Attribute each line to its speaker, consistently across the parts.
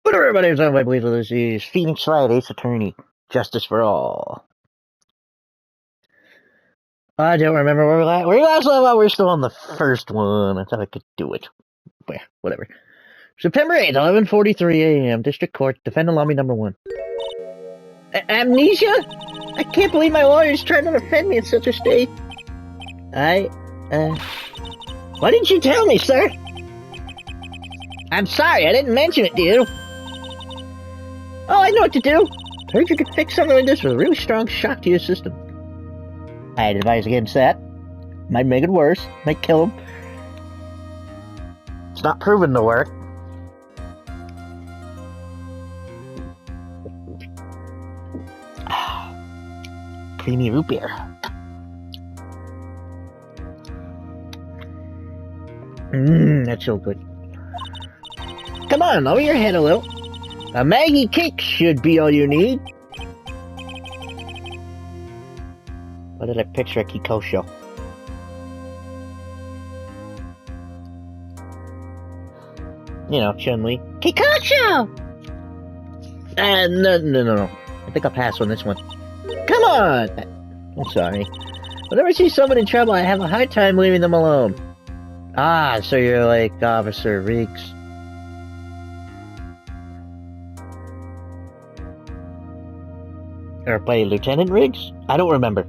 Speaker 1: But everybody is on my belief this is Phoenix Wright, Ace Attorney, Justice for All. I don't remember where we last left. We're still on the first one. I thought I could do it. Well, whatever. September 8th, 11:43 a.m. District Court, defendant lobby number 1. Amnesia? I can't believe my lawyer's trying to defend me in such a state. Why didn't you tell me, sir? I'm sorry, I didn't mention it to you. Oh, I know what to do. Heard you could fix something like this with a really strong shock to your system. I'd advise against that. Might make it worse. Might kill him. It's not proven to work. Creamy root beer. That's so good. Come on, lower your head a little. A Maggie cake should be all you need. What did I picture at Kikosho? You know, Chun-Li. Kikosho! No. I think I'll pass on this one. Come on! I'm sorry. Whenever I see someone in trouble, I have a hard time leaving them alone. Ah, so you're like Officer Riggs. Or by Lieutenant Riggs? I don't remember.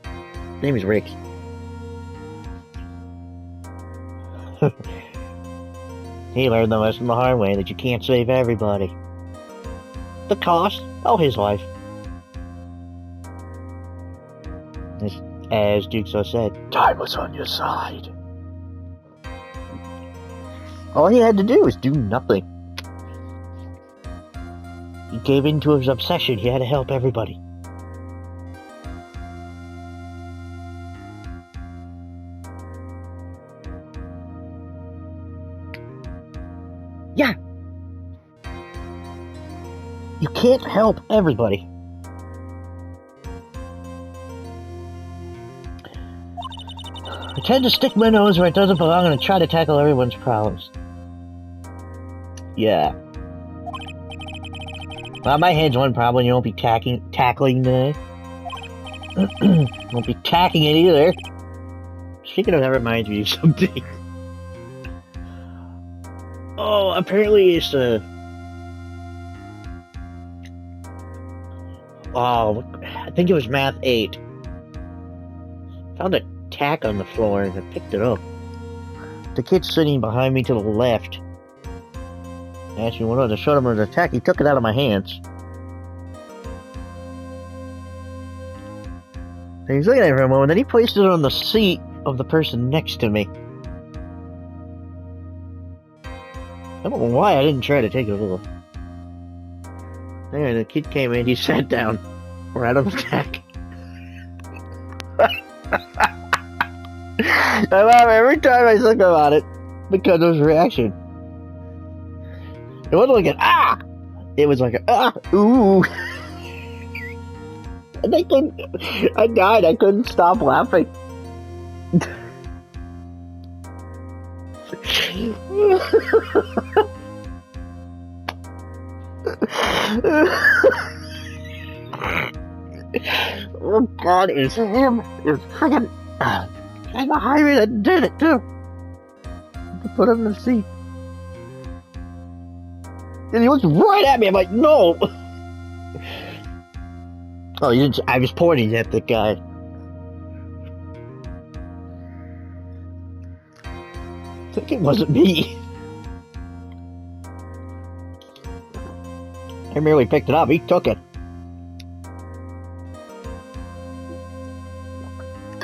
Speaker 1: His name is Riggs. He learned the lesson the hard way that you can't save everybody. The cost? Oh, his life. As Jigsaw said, time was on your side. All he had to do was do nothing. He gave in to his obsession. He had to help everybody. Yeah. You can't help everybody. I tend to stick my nose where it doesn't belong and try to tackle everyone's problems. Yeah. Well, my head's one problem. You won't be tackling today. Won't be tacking it either. Speaking of that, reminds me of something. Oh, apparently it's I think it was Math 8. Found a tack on the floor and I picked it up. The kid sitting behind me to the left. Actually, when I showed him an attack, he took it out of my hands. So he was looking at it for a moment, then he placed it on the seat of the person next to me. I don't know why I didn't try to take it off. Anyway, the kid came in, he sat down. Right on the tack. I laugh every time I think about it because of his reaction. It wasn't like an ah! It was like a ooh! And I died, I couldn't stop laughing. Oh god, it was him! It was friggin' guy behind me that did it too! To put him in the seat. And he looks right at me, I'm like, no! Oh, you didn't, I was pointing at the guy. I think it wasn't me. I merely picked it up, he took it.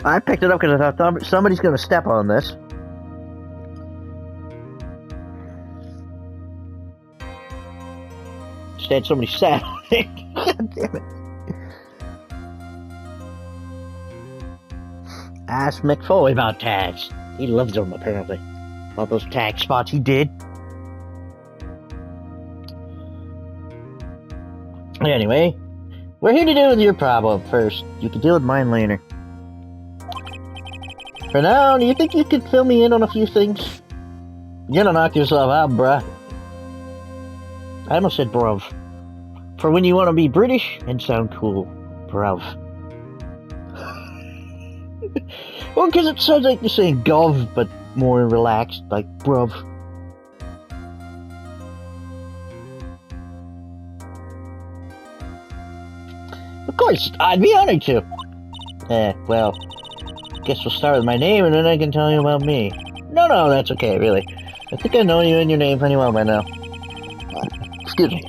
Speaker 1: I picked it up because I thought somebody's going to step on this. Instead, somebody sat on it. God damn it. Ask Mick Foley about tags. He loves them, apparently. All those tag spots he did. Anyway, we're here to deal with your problem first. You can deal with mine later. For now, do you think you could fill me in on a few things? You're gonna knock yourself out, bruh. I almost said bruv. For when you want to be British and sound cool. Bruv. Well, because it sounds like you're saying gov, but more relaxed, like bruv. Of course, I'd be honored to. Well, guess we'll start with my name and then I can tell you about me. No, that's okay, really. I think I know you and your name pretty well by now. Excuse me.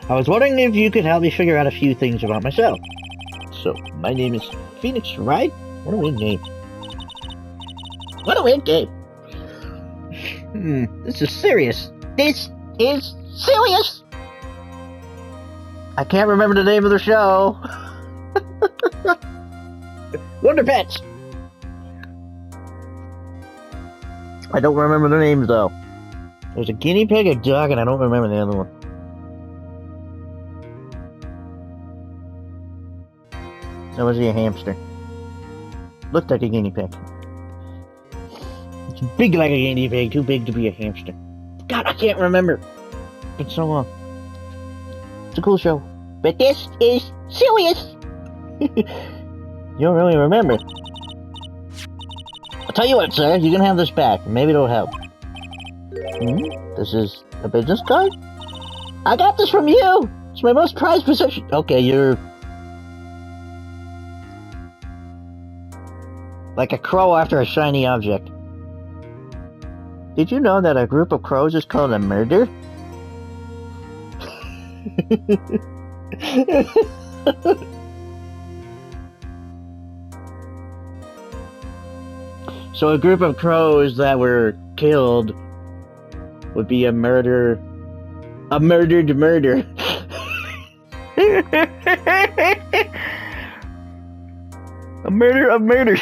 Speaker 1: I was wondering if you could help me figure out a few things about myself. So, my name is Phoenix Wright. What a weird name. What a weird game. This is serious. This is serious! I can't remember the name of the show. Wonder Pets. I don't remember the names though. There's a guinea pig, a dog, and I don't remember the other one. Or was he a hamster? Looked like a guinea pig. It's big like a guinea pig, too big to be a hamster. God, I can't remember. It's been so long. It's a cool show. But this is serious. You don't really remember. I'll tell you what, sir. You can have this back. Maybe it'll help. This is a business card? I got this from you! It's my most prized possession. Okay, you're... like a crow after a shiny object. Did you know that a group of crows is called a murder? So a group of crows that were killed would be a murder... a murdered murder. A murder of murder.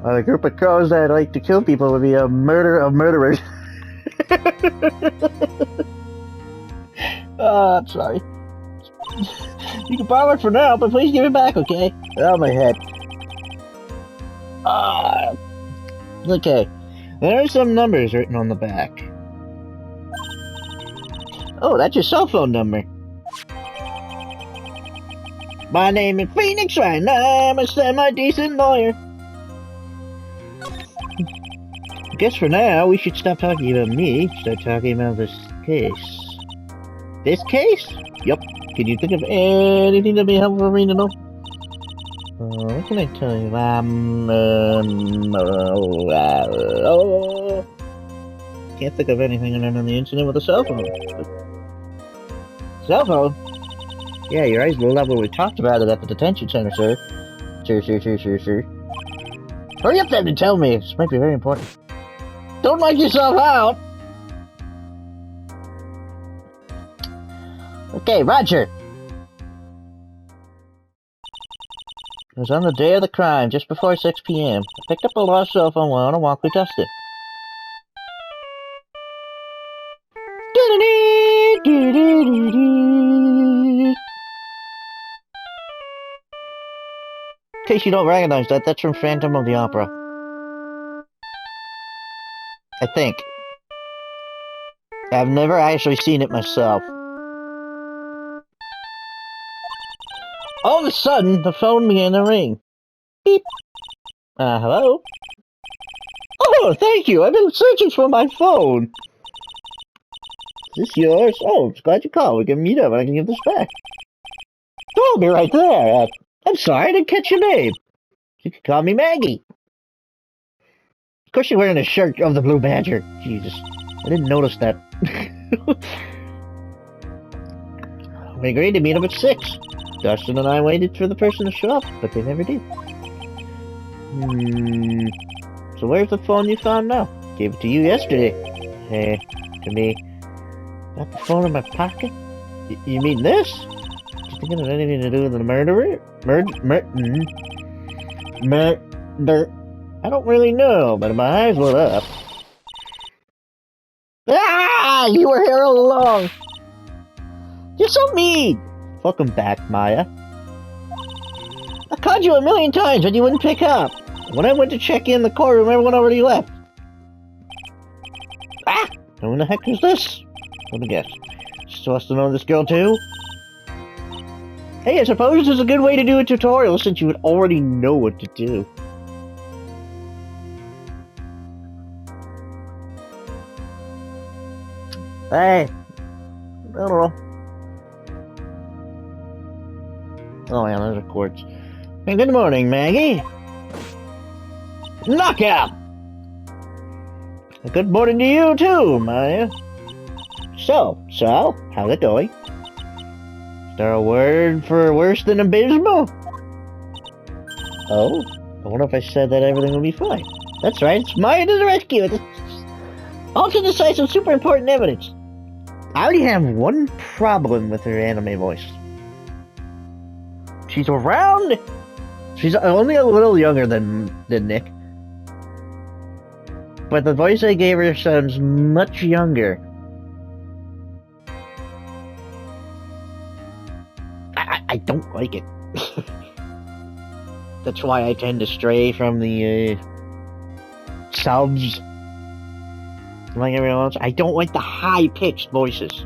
Speaker 1: A group of crows that like to kill people would be a murder of murderers. I'm sorry. You can borrow it for now, but please give it back, okay? Oh, my head. Okay. There are some numbers written on the back. Oh, that's your cell phone number. My name is Phoenix Wright, and I'm a semi-decent lawyer. I guess for now, we should stop talking about me, start talking about this case. This case? Yup. Can you think of anything that'd be helpful for me to know? What can I tell you? Can't think of anything other than the incident with the cell phone. Cell phone? Yeah, your eyes rolled up when we talked about it at the detention center, sir. Sure. Hurry up then and tell me. This might be very important. Don't knock yourself out! Okay, Roger. It was on the day of the crime, just before 6 p.m. I picked up a lost cell phone while on a walk. We touched it. In case you don't recognize that, that's from Phantom of the Opera. I think. I've never actually seen it myself. All of a sudden, the phone began to ring. Beep. Hello? Oh, thank you. I've been searching for my phone. Is this yours? Oh, I'm glad you called. We can meet up and I can give this back. Oh, I'll be right there. I'm sorry, I didn't catch your name. You can call me Maggie. Of course you're wearing a shirt of the Blue Badger. Jesus. I didn't notice that. We agreed to meet up at 6. Dustin and I waited for the person to show up, but they never did. So where's the phone you found now? Gave it to you yesterday. To me. Got the phone in my pocket? You mean this? Do you think it has anything to do with the murderer? Murder? I don't really know, but my eyes lit up. Ah! You were here all along! You're so mean! Welcome back, Maya. I called you a million times and you wouldn't pick up. When I went to check in the courtroom, everyone already left. Ah! Who in the heck is this? Let me guess. Supposed to know this girl too? Hey, I suppose this is a good way to do a tutorial since you would already know what to do. Hey. I don't know. Oh yeah, those are quartz. Hey, good morning, Maggie. Knockout! Good morning to you too, Maya. So, how's it going? Is there a word for worse than abysmal? Oh, I wonder if I said that everything will be fine. That's right, it's Maya to the rescue. It's ultra decisive, super important evidence. I already have one problem with her anime voice. She's around. She's only a little younger than Nick. But the voice I gave her sounds much younger. I don't like it. That's why I tend to stray from the subs. Like everyone else, I don't like the high-pitched voices.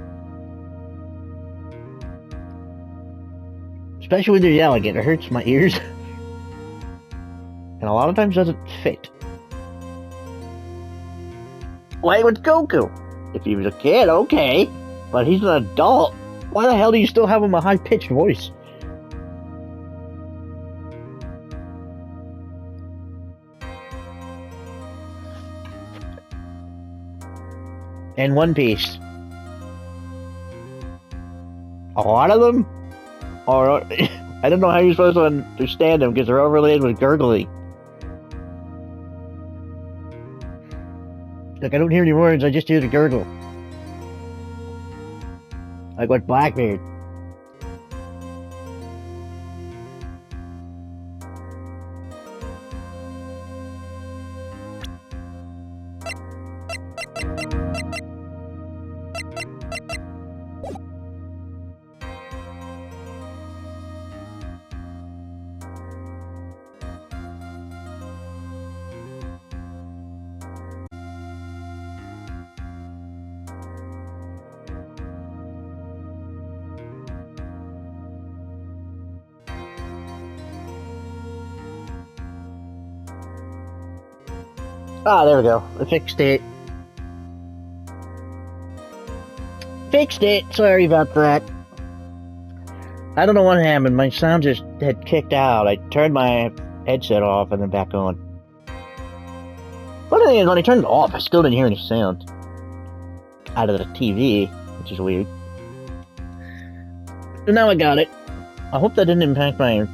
Speaker 1: Especially when they're yelling, it hurts my ears. And a lot of times doesn't fit. Like with Goku. If he was a kid, okay. But he's an adult. Why the hell do you still have him a high-pitched voice? And One Piece. A lot of them are... I don't know how you're supposed to understand them because they're overlaid with gurgling. Like, I don't hear any words, I just hear the gurgle. Like with Blackbeard. Ah, there we go. I fixed it. Fixed it. Sorry about that. I don't know what happened. My sound just had kicked out. I turned my headset off and then back on. Funny thing is, when I turned it off, I still didn't hear any sound out of the TV, which is weird. So now I got it. I hope that didn't impact my...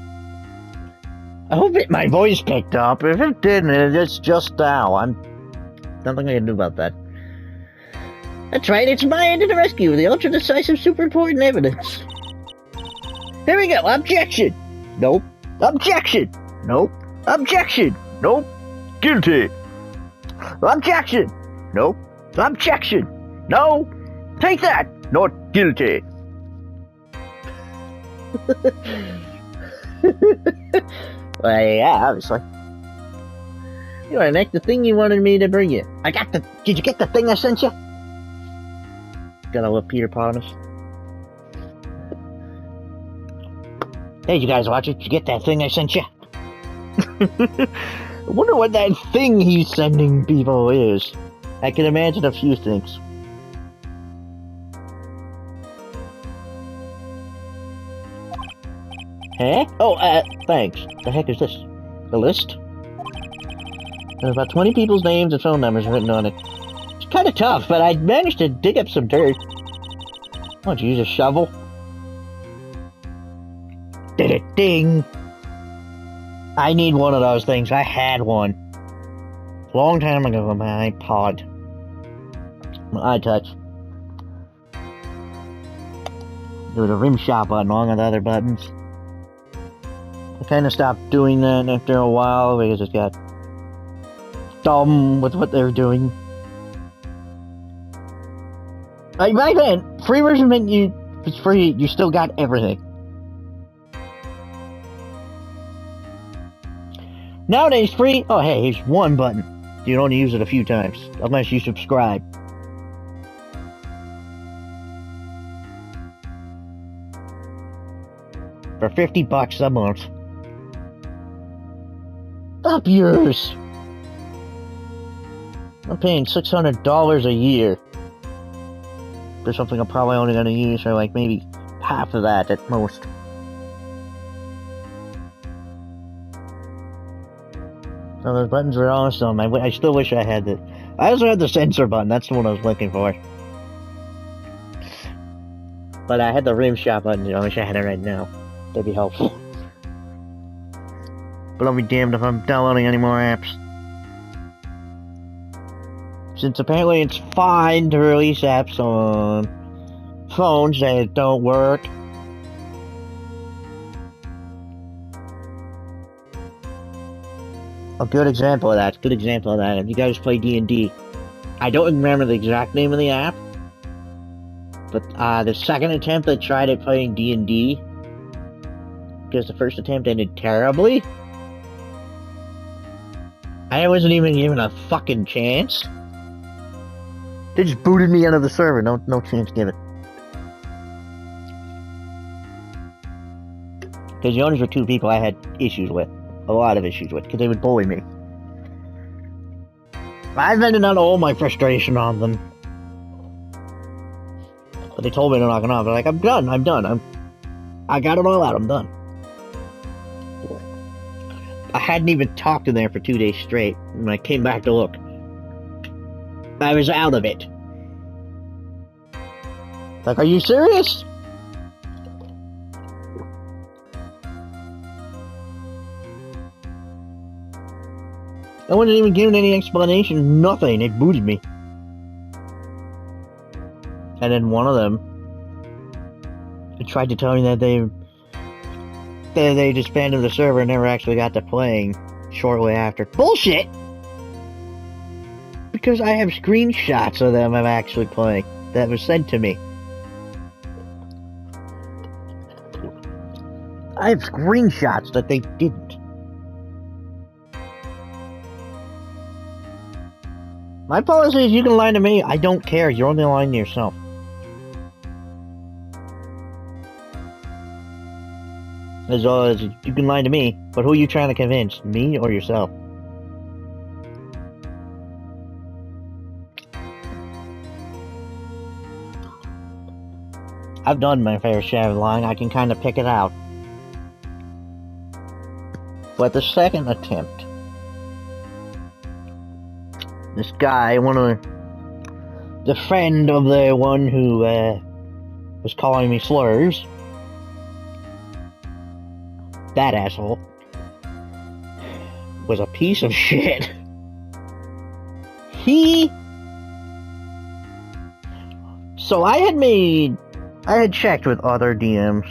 Speaker 1: I hope my voice picked up. If it didn't, it's just now. Nothing I can do about that. That's right, it's Maya to the rescue. The ultra decisive, super important evidence. Here we go. Objection. Nope. Objection. Nope. Objection. Nope. Guilty. Objection. Nope. Objection. No. Take that. Not guilty. Well, yeah, obviously. You are Nick, the thing you wanted me to bring you. I got the... Did you get the thing I sent you? Gotta love Peter Potamus. Hey, you guys watch it? Did you get that thing I sent you? I wonder what that thing he's sending people is. I can imagine a few things. Huh? Oh, thanks. The heck is this? A list? There's about 20 people's names and phone numbers written on it. It's kind of tough, but I managed to dig up some dirt. Why don't you use a shovel? Did it ding! I need one of those things. I had one. Long time ago on my iPod. My iTouch. There was a rim shot button along with other buttons. I kind of stopped doing that after a while because it got dumb with what they were doing. Like back then, free version meant if it's free, you still got everything. Nowadays, free. Oh, hey, here's one button. You can only use it a few times, unless you subscribe. For $50 a month. Up yours. I'm paying $600 a year for something I'm probably only going to use for like maybe half of that at most. So those buttons were awesome. I still wish I had the... I also had the sensor button. That's the one I was looking for. But I had the rim shot button. I wish I had it right now. That'd be helpful. But I'll be damned if I'm downloading any more apps. Since apparently it's fine to release apps on phones that don't work. A good example of that. If you guys play D&D, I don't remember the exact name of the app, but the second attempt I tried at playing D&D, because the first attempt ended terribly. I wasn't even given a fucking chance. They just booted me out of the server. No chance given. Because the owners were two people I had issues with. A lot of issues with, because they would bully me. I've vented out all my frustration on them. But they told me to knock it off. They're like, I'm done. I got it all out, I'm done. I hadn't even talked to them for 2 days straight. When I came back to look, I was out of it. Like, are you serious? I wasn't even given any explanation, nothing. They booted me. And then one of them tried to tell me that they disbanded the server and never actually got to playing shortly after. Bullshit! Because I have screenshots of them I'm actually playing that was sent to me. I have screenshots that they didn't. My policy is you can lie to me, I don't care, you're only lying to yourself. As well as you can lie to me, but who are you trying to convince? Me or yourself? I've done my fair share of lying, I can kind of pick it out. But the second attempt, this guy, the friend of the one who was calling me slurs, that asshole, was a piece of shit. So I had checked with other DMs.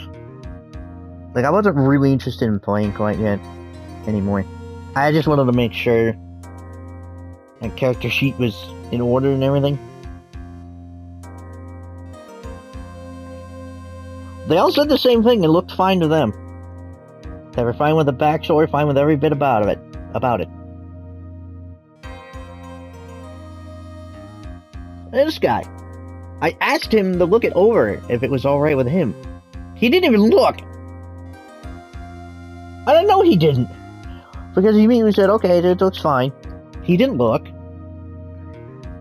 Speaker 1: Like, I wasn't really interested in playing quite yet anymore. I just wanted to make sure my character sheet was in order and everything. They all said the same thing. It looked fine to them. They were fine with the backstory, fine with every bit about it. And this guy, I asked him to look it over if it was alright with him. He didn't even look. I don't know he didn't. Because he immediately said, okay, it looks fine. He didn't look.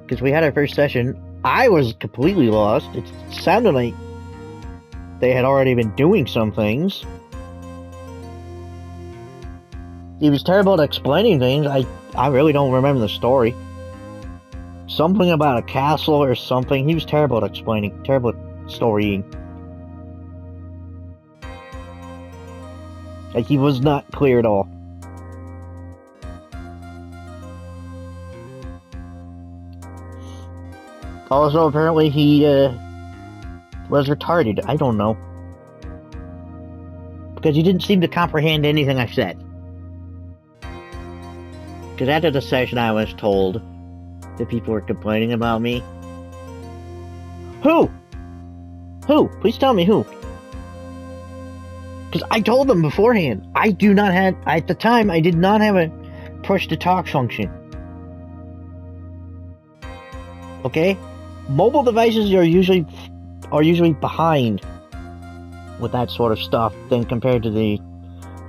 Speaker 1: Because we had our first session. I was completely lost. It sounded like they had already been doing some things. He was terrible at explaining things. I really don't remember the story. Something about a castle or something. He was terrible at explaining. Terrible at storying. Like, he was not clear at all. Also, apparently he was retarded. I don't know. Because he didn't seem to comprehend anything I said. Because after the session I was told that people were complaining about me. Who? Who? Please tell me who. Because I told them beforehand, I do not have, at the time, I did not have push-to-talk function. Okay? Mobile devices are usually behind with that sort of stuff than compared to the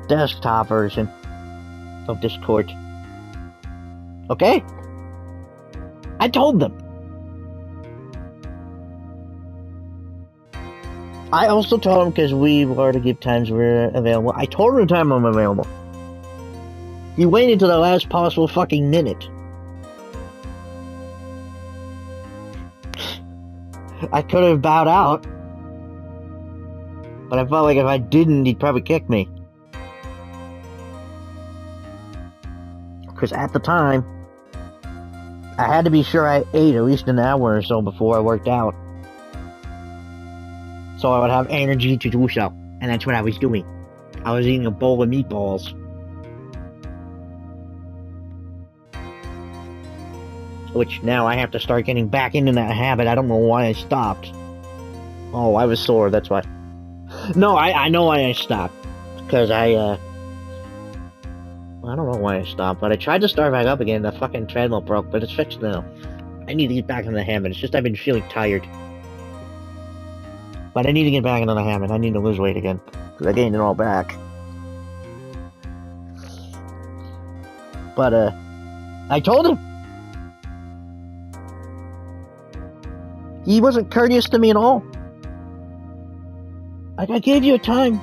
Speaker 1: desktop version of Discord. Okay? I told them. I also told him, because we were to give times we're available. I told him the time I'm available. He waited till the last possible fucking minute. I could have bowed out. But I felt like if I didn't, he'd probably kick me. Because at the time, I had to be sure I ate at least an hour or so before I worked out. So I would have energy to do so. And that's what I was doing. I was eating a bowl of meatballs. Which now I have to start getting back into that habit. I don't know why I stopped. Oh, I was sore, that's why. No, I know why I stopped. Because I don't know why I stopped, but I tried to start back up again. The fucking treadmill broke, but it's fixed now. I need to get back in the habit. It's just I've been feeling tired. But I need to get back into the habit. I need to lose weight again. Because I gained it all back. But, I told him. He wasn't courteous to me at all. Like, I gave you a time.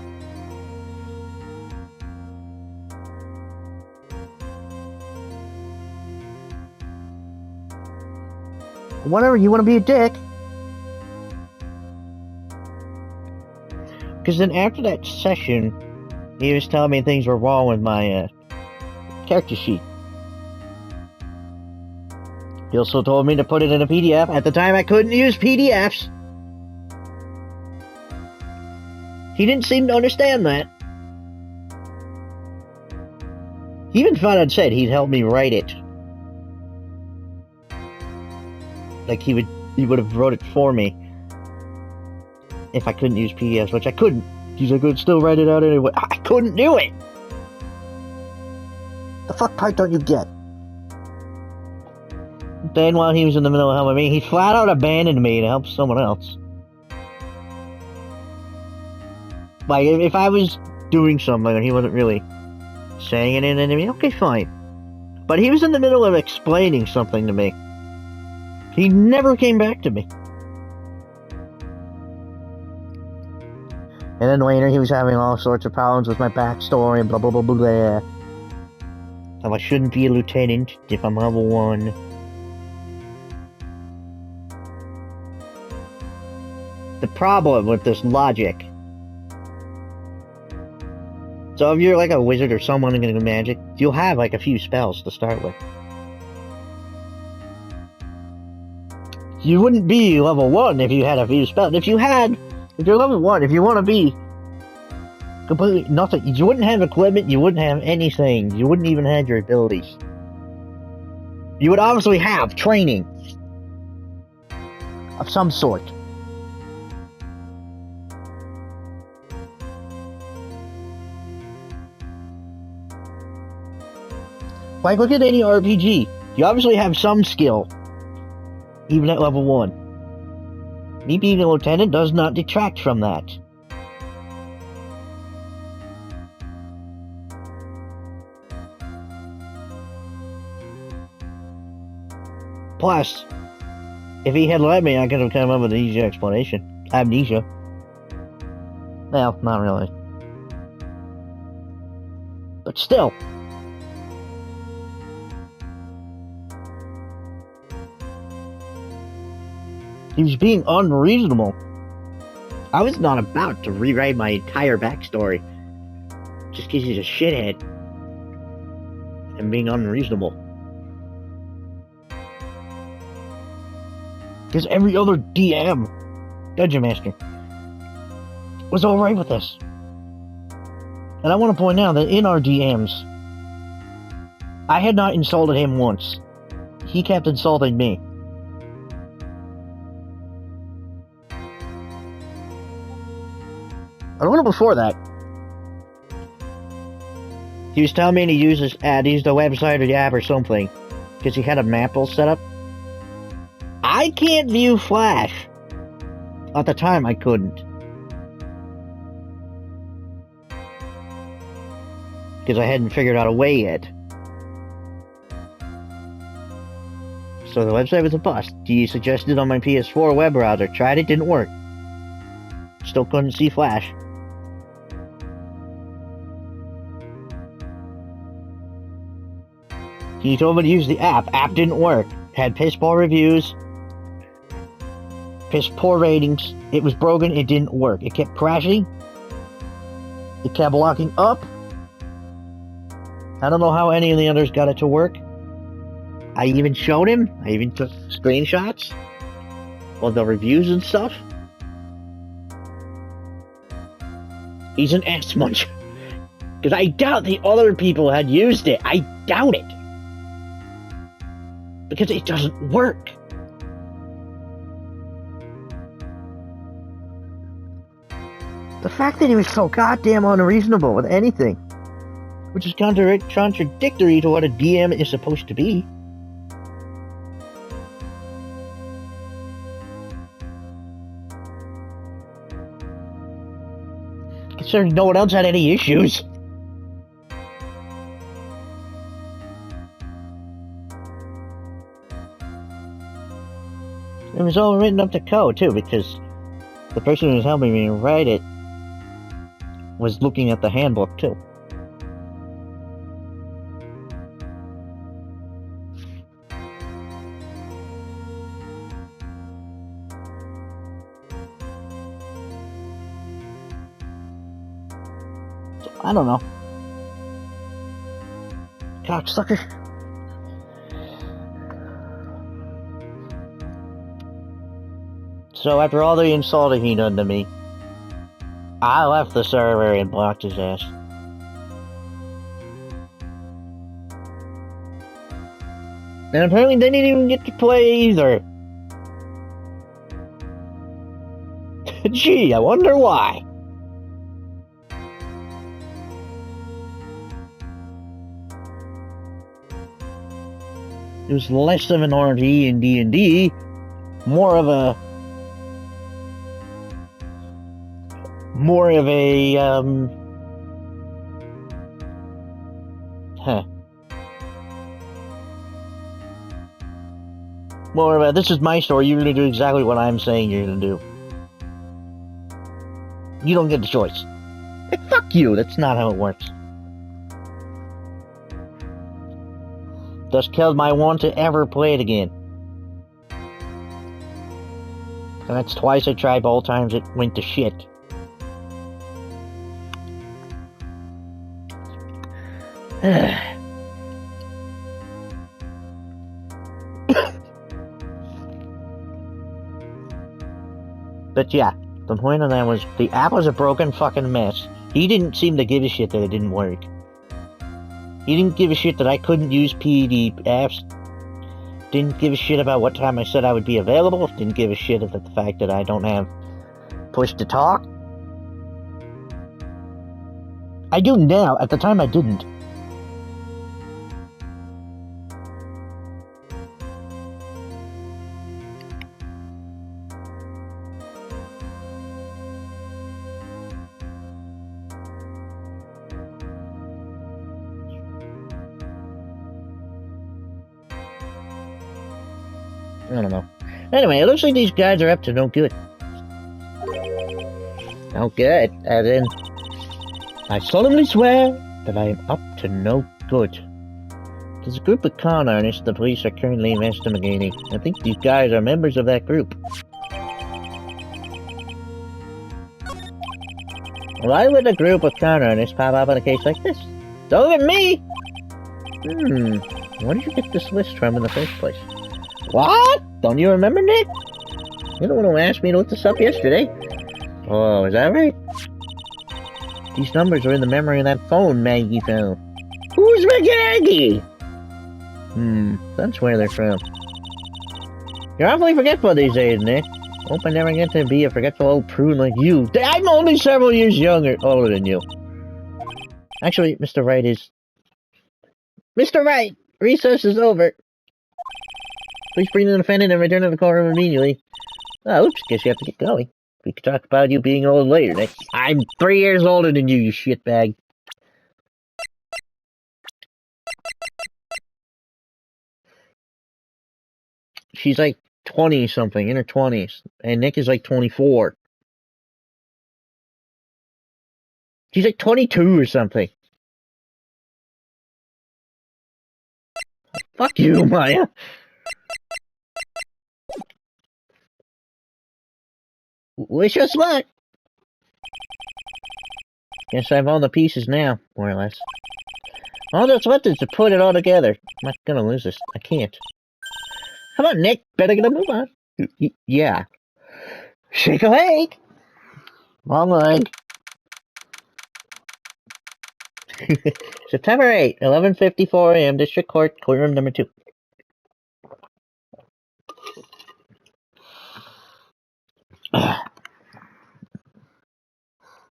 Speaker 1: Whatever, you want to be a dick? Because then after that session, he was telling me things were wrong with my character sheet. He also told me to put it in a PDF. At the time, I couldn't use PDFs. He didn't seem to understand that. He even thought I'd said he'd help me write it. Like he would have wrote it for me. If I couldn't use PDFs, which I couldn't. Because I could still write it out anyway. I couldn't do it! The fuck part don't you get? Then while he was in the middle of helping me, he flat out abandoned me to help someone else. Like, if I was doing something and he wasn't really saying anything to me, okay, fine. But he was in the middle of explaining something to me. He never came back to me. And then later, he was having all sorts of problems with my backstory and blah blah blah blah blah. How I shouldn't be a lieutenant if I'm level 1. The problem with this logic. So if you're like a wizard or someone in magic, you'll have like a few spells to start with. You wouldn't be level 1 if you had a few spells. If you're level 1, if you want to be completely nothing, you wouldn't have equipment, you wouldn't have anything, you wouldn't even have your abilities. You would obviously have training of some sort. Like, look at any RPG. You obviously have some skill, even at level 1. Me being a lieutenant does not detract from that. Plus, if he had let me, I could have come up with an easy explanation. Amnesia. Well, not really. But still. He was being unreasonable. I was not about to rewrite my entire backstory just because he's a shithead and being unreasonable. Because every other DM, Dungeon Master, was alright with this. And I want to point out that in our DMs, I had not insulted him once. He kept insulting me. A little before that, He was telling me to use the website or the app or something. Because he had a map all set up. I can't view Flash. At the time, I couldn't. Because I hadn't figured out a way yet. So the website was a bust. He suggested on my PS4 web browser. Tried it, didn't work. Still couldn't see Flash. He told me to use the app. App didn't work. Had piss poor reviews. Piss poor ratings. It was broken. It didn't work. It kept crashing. It kept locking up. I don't know how any of the others got it to work. I even showed him. I even took screenshots of the reviews and stuff. He's an ass-muncher. Because I doubt the other people had used it. I doubt it. Because it doesn't work. The fact that he was so goddamn unreasonable with anything, which is contradictory to what a DM is supposed to be. Considering no one else had any issues. It was all written up to code too, because the person who was helping me write it was looking at the handbook too. So, I don't know. Cocksucker. So after all the insulting he done to me, I left the server and blocked his ass. And apparently they didn't even get to play either. Gee, I wonder why. It was less of an RP in D&D, more of a this is my story, you're gonna do exactly what I'm saying you're gonna do. You don't get the choice. Hey, fuck you, that's not how it works. Thus killed my want to ever play it again. And that's twice I tried, both times it went to shit. But yeah, the point of that was the app was a broken fucking mess. He didn't seem to give a shit that it didn't work. He didn't give a shit that I couldn't use PED apps. Didn't give a shit about what time I said I would be available. Didn't give a shit about the fact that I don't have push to talk. I do now. At the time I didn't. I don't know. Anyway, it looks like these guys are up to no good. No good, as in, I solemnly swear that I am up to no good. There's a group of con artists the police are currently investigating. I think these guys are members of that group. Why would a group of con artists pop up in a case like this? Don't look at me! Where did you get this list from in the first place? What? Don't you remember, Nick? You're the one who asked me to look this up yesterday. Oh, is that right? These numbers are in the memory of that phone Maggie found. Who's Maggie? That's where they're from. You're awfully forgetful these days, Nick. Hope I never get to be a forgetful old prune like you. I'm only several years older than you. Actually, Mr. Wright is Mr. Wright, recess is over. Please bring the defendant and return to the courtroom immediately. Oh, oops, guess you have to get going. We could talk about you being old later. I'm 3 years older than you shitbag. She's like 20-something, in her 20s. And Nick is like 24. She's like 22 or something. Fuck you, Maya. Wish us luck. Guess I have all the pieces now, more or less. All that's left is to put it all together. I'm not gonna lose this. I can't. Come on, Nick. Better get a move on. Yeah. Shake a leg. Wrong leg. September 8, 11:54 a.m. District Court, courtroom number 2.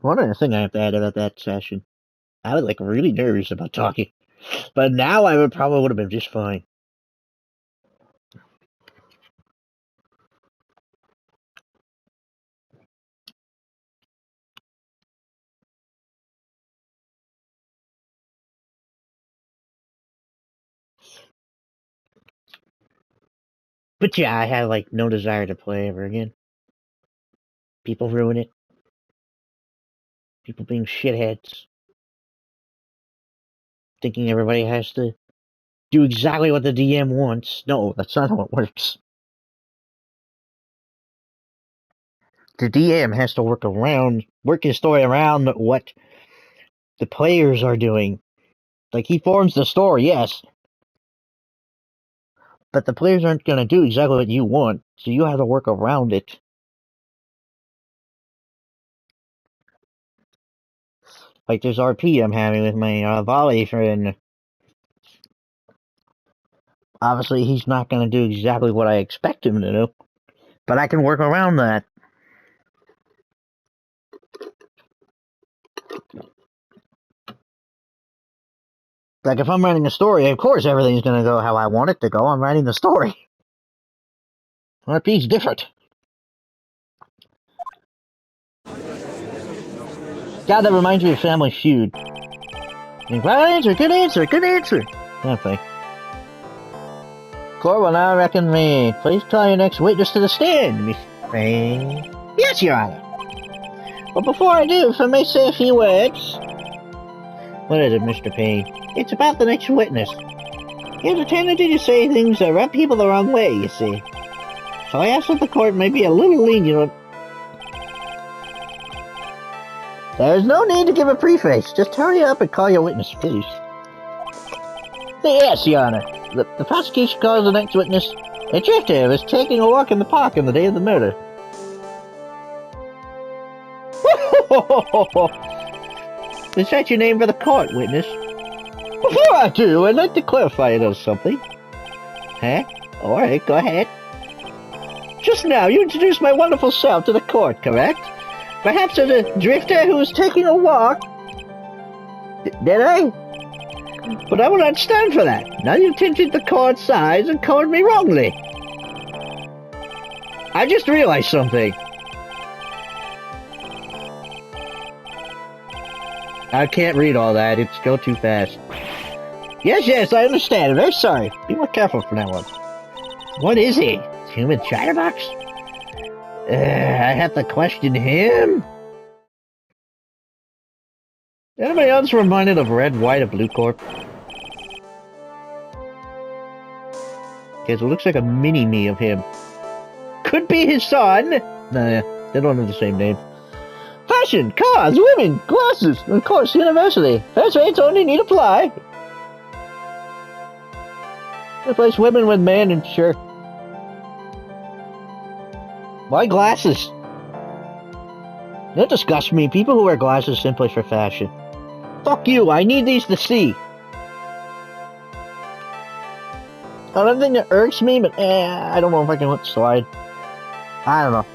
Speaker 1: One other thing I have to add about that session. I was like really nervous about talking. But now I would have been just fine. But yeah, I have like no desire to play ever again. People ruin it. People being shitheads. Thinking everybody has to do exactly what the DM wants. No, that's not how it works. The DM has to work his story around what the players are doing. Like, he forms the story, yes. But the players aren't going to do exactly what you want, so you have to work around it. Like this RP I'm having with my volley friend. Obviously, he's not going to do exactly what I expect him to do, but I can work around that. Like, if I'm writing a story, of course everything's going to go how I want it to go. I'm writing the story. RP's different. God, that reminds me of Family Feud. Good answer, good answer, good answer. Okay. Court will now reconvene. Please call your next witness to the stand, Miss Payne. Yes, Your Honor. But before I do, if I may say a few words. What is it, Mr. Payne? It's about the next witness. He has a tendency to say things that rub people the wrong way, you see. So I ask that the court may be a little lenient. There's no need to give a preface. Just hurry up and call your witness, please. Yes, Your Honor. The prosecution calls the next witness a drifter who was taking a walk in the park on the day of the murder. Is that your name for the court, witness? Before I do, I'd like to clarify a little something. Huh? Alright, go ahead. Just now, you introduced my wonderful self to the court, correct? Perhaps as a drifter who was taking a walk? Did I? But I will not stand for that. Now you've tinted the court's size and called me wrongly. I just realized something. I can't read all that. It's go too fast. Yes, I understand. I'm very sorry. Be more careful from now on. What is he? Human chatterbox? I have to question him? Anybody else reminded of Red, White, or Blue Corp? Because it looks like a mini-me of him. Could be his son! Nah, they don't have the same name. Fashion, cars, women, glasses, of course, university. First rates only need apply. Replace women with men and sure. Why glasses? Don't disgust me. People who wear glasses simply for fashion. Fuck you, I need these to see. Another thing that irks me, but I don't know if I can let it slide. I don't know.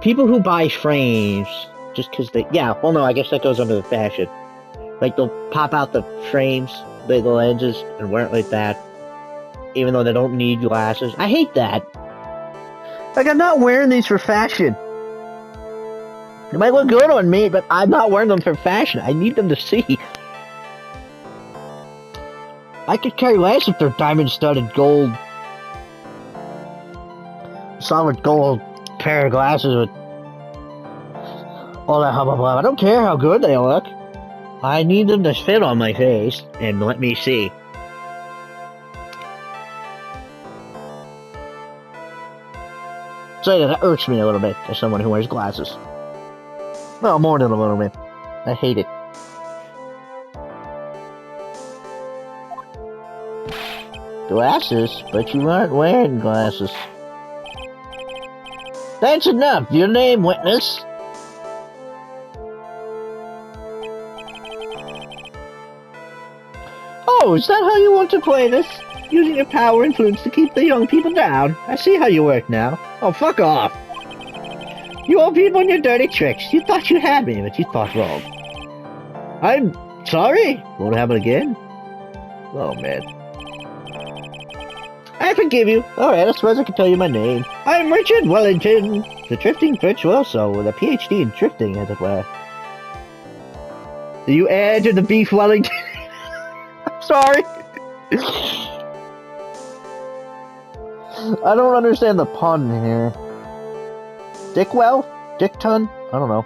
Speaker 1: People who buy frames just because they... Yeah, well no, I guess that goes under the fashion. Like, they'll pop out the frames, the lenses, and wear it like that. Even though they don't need glasses. I hate that. Like, I'm not wearing these for fashion. They might look good on me, but I'm not wearing them for fashion. I need them to see. I could care less if they're diamond-studded gold. Solid gold pair of glasses with all that blah blah blah. I don't care how good they look. I need them to fit on my face and let me see. So yeah, that irks me a little bit as someone who wears glasses. Well, more than a little bit. I hate it. Glasses? But you aren't wearing glasses. That's enough. Your name, witness. Oh, is that how you want to play this? Using your power influence to keep the young people down? I see how you work now. Oh, fuck off. You old people and your dirty tricks. You thought you had me, but you thought wrong. I'm sorry. Won't happen again. Oh, man. I forgive you. Alright, I suppose I can tell you my name. I'm Richard Wellington, the drifting virtuoso with a PhD in drifting, as it were. Do you add to the beef Wellington? I'm sorry. I don't understand the pun here. Dickwell? Dickton? I don't know.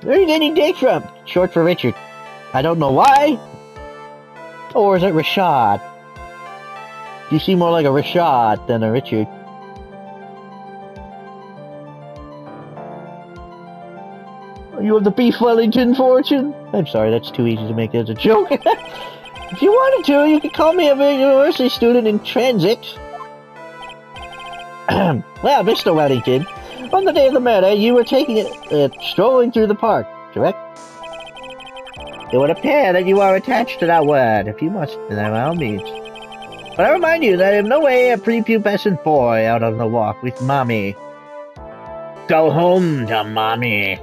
Speaker 1: Where are you getting Dick from? Short for Richard. I don't know why. Or is it Rashad? You seem more like a Rashad than a Richard. You have the beef Wellington fortune? I'm sorry, that's too easy to make as a joke. If you wanted to, you could call me a university student in transit. Well, Mr. Wellington, on the day of the murder, you were taking it, strolling through the park, correct? It would appear that you are attached to that word, if you must, by all means. But I remind you that in no way a prepubescent boy out on the walk with mommy. Go home to mommy.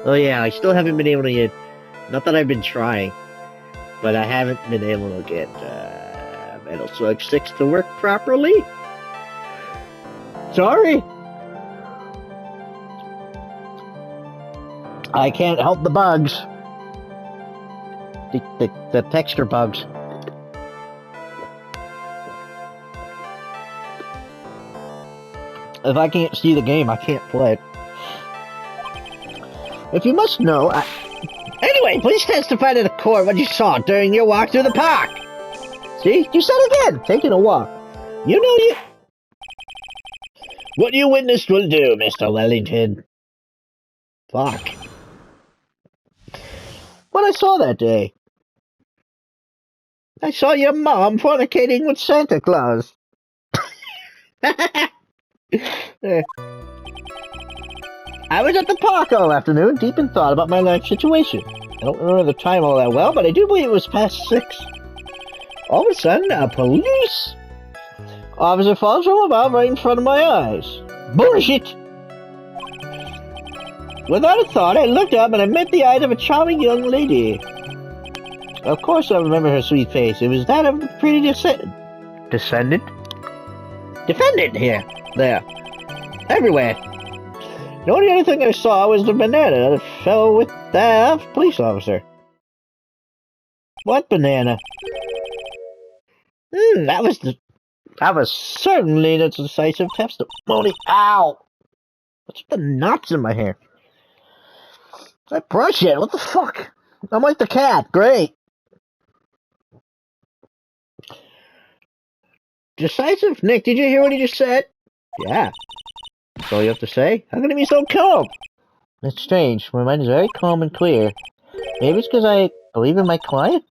Speaker 1: Oh yeah, I still haven't been able to get... Not that I've been trying, but I haven't been able to get Metal Slug 6 to work properly. Sorry. I can't help the bugs. The texture bugs. If I can't see the game, I can't play it. If you must know, Anyway, please testify to the court what you saw during your walk through the park. See? You said it again. Taking a walk. You know you... What you witnessed will do, Mr. Wellington. Fuck. What I saw that day. I saw your mom fornicating with Santa Claus. I was at the park all afternoon, deep in thought about my life situation. I don't remember the time all that well, but I do believe it was past 6. All of a sudden, a police officer falls from above right in front of my eyes. Bullshit! Without a thought, I looked up and I met the eyes of a charming young lady. Of course I remember her sweet face. It was that of a pretty Defendant here. There. Everywhere. The only other thing I saw was the banana that fell with the police officer. What banana? That was certainly the decisive testimony. Ow! What's with the knots in my hair? I brush it. What the fuck? I'm like the cat. Great. Decisive? Nick, did you hear what he just said? Yeah. That's all you have to say? How can it be so calm? It's strange. My mind is very calm and clear. Maybe it's because I believe in my client?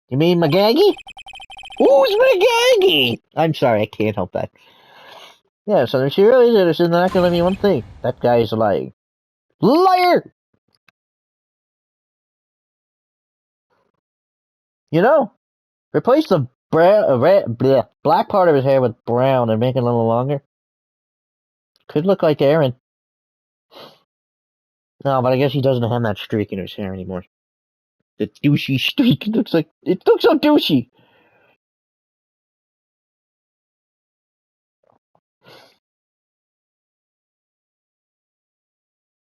Speaker 1: You mean McGaggy? Who's McGaggy? I'm sorry, I can't help that. Yeah, so if she really did, she's not gonna let me one thing. That guy is lying. Liar! You know, replace the black part of his hair with brown and make it a little longer. Could look like Aaron. No, but I guess he doesn't have that streak in his hair anymore. The douchey streak. It looks so douchey.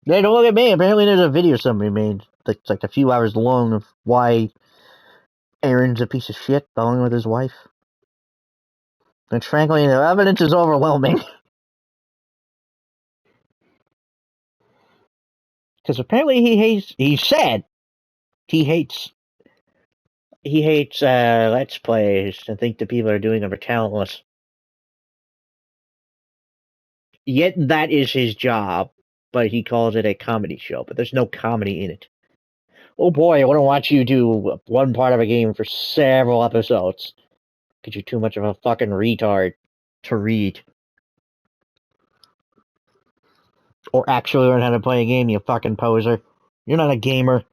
Speaker 1: Hey, don't look at me. Apparently there's a video somebody made that's like a few hours long of why Aaron's a piece of shit along with his wife. Which frankly, the evidence is overwhelming. Because apparently he said he hates Let's Plays and think the people are doing them are talentless. Yet that is his job, but he calls it a comedy show, but there's no comedy in it. Oh boy, I want to watch you do one part of a game for several episodes. Because you're too much of a fucking retard to read. Or actually learn how to play a game, you fucking poser. You're not a gamer.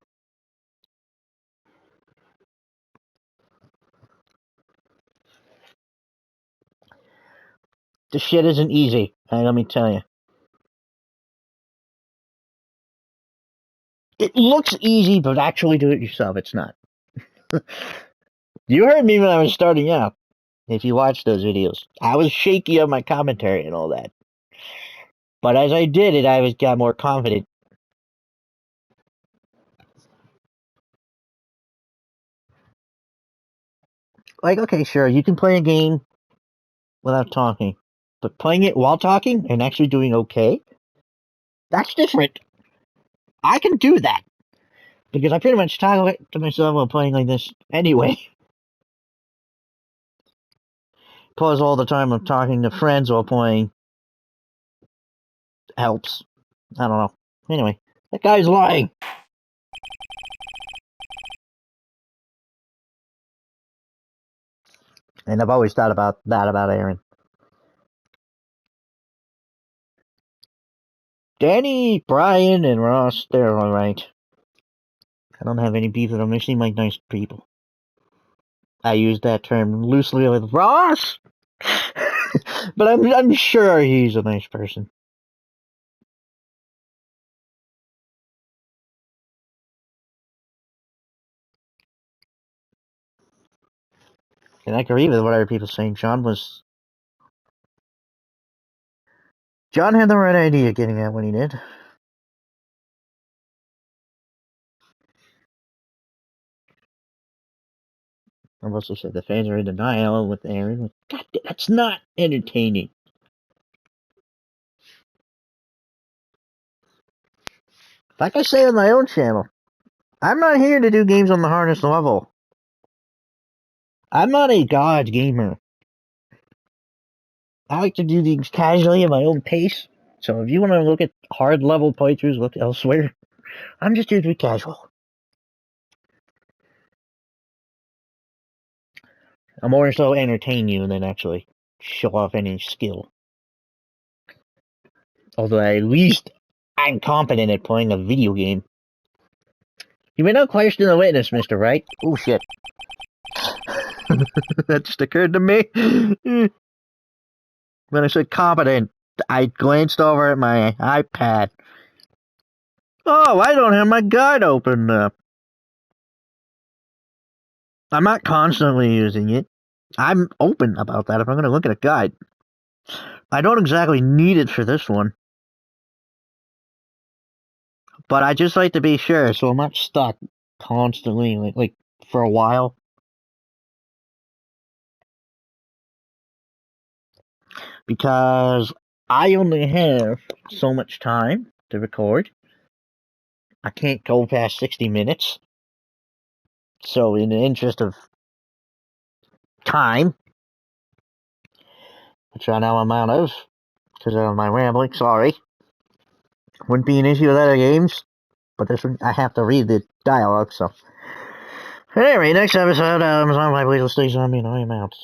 Speaker 1: This shit isn't easy, let me tell you. It looks easy, but actually do it yourself, it's not. You heard me when I was starting out. If you watch those videos, I was shaky on my commentary and all that. But as I did it, I got more confident. Like, okay, sure, you can play a game without talking. But playing it while talking and actually doing okay, that's different. I can do that. Because I pretty much talk to myself while playing like this anyway. Plus, all the time I'm talking to friends while playing helps. I don't know. Anyway, that guy's lying. And I've always thought about that about Aaron. Danny, Brian, and Ross, they're alright. I don't have any beef with them. They seem like nice people. I use that term loosely with Ross, but I'm sure he's a nice person. And I agree with what other people saying. John had the right idea getting out when he did. I've also said the fans are in denial with Aaron. God, that's not entertaining. Like I say on my own channel, I'm not here to do games on the hardest level. I'm not a god gamer. I like to do things casually at my own pace. So if you want to look at hard level playthroughs, look elsewhere. I'm just here to be casual. I'm more so entertain you than actually show off any skill. Although at least I'm competent at playing a video game. You may not question the witness, Mr. Wright. Oh shit. That just occurred to me. When I said competent, I glanced over at my iPad. Oh, I don't have my guide open up. I'm not constantly using it. I'm open about that if I'm going to look at a guide. I don't exactly need it for this one. But I just like to be sure, so I'm not stuck constantly, like for a while. Because I only have so much time to record. I can't go past 60 minutes. So in the interest of time, which I know I'm out of, because of my rambling, sorry. Wouldn't be an issue with other games, but this one, I have to read the dialogue, so. Anyway, next episode, Amazon, my please stay zombie, and I am out.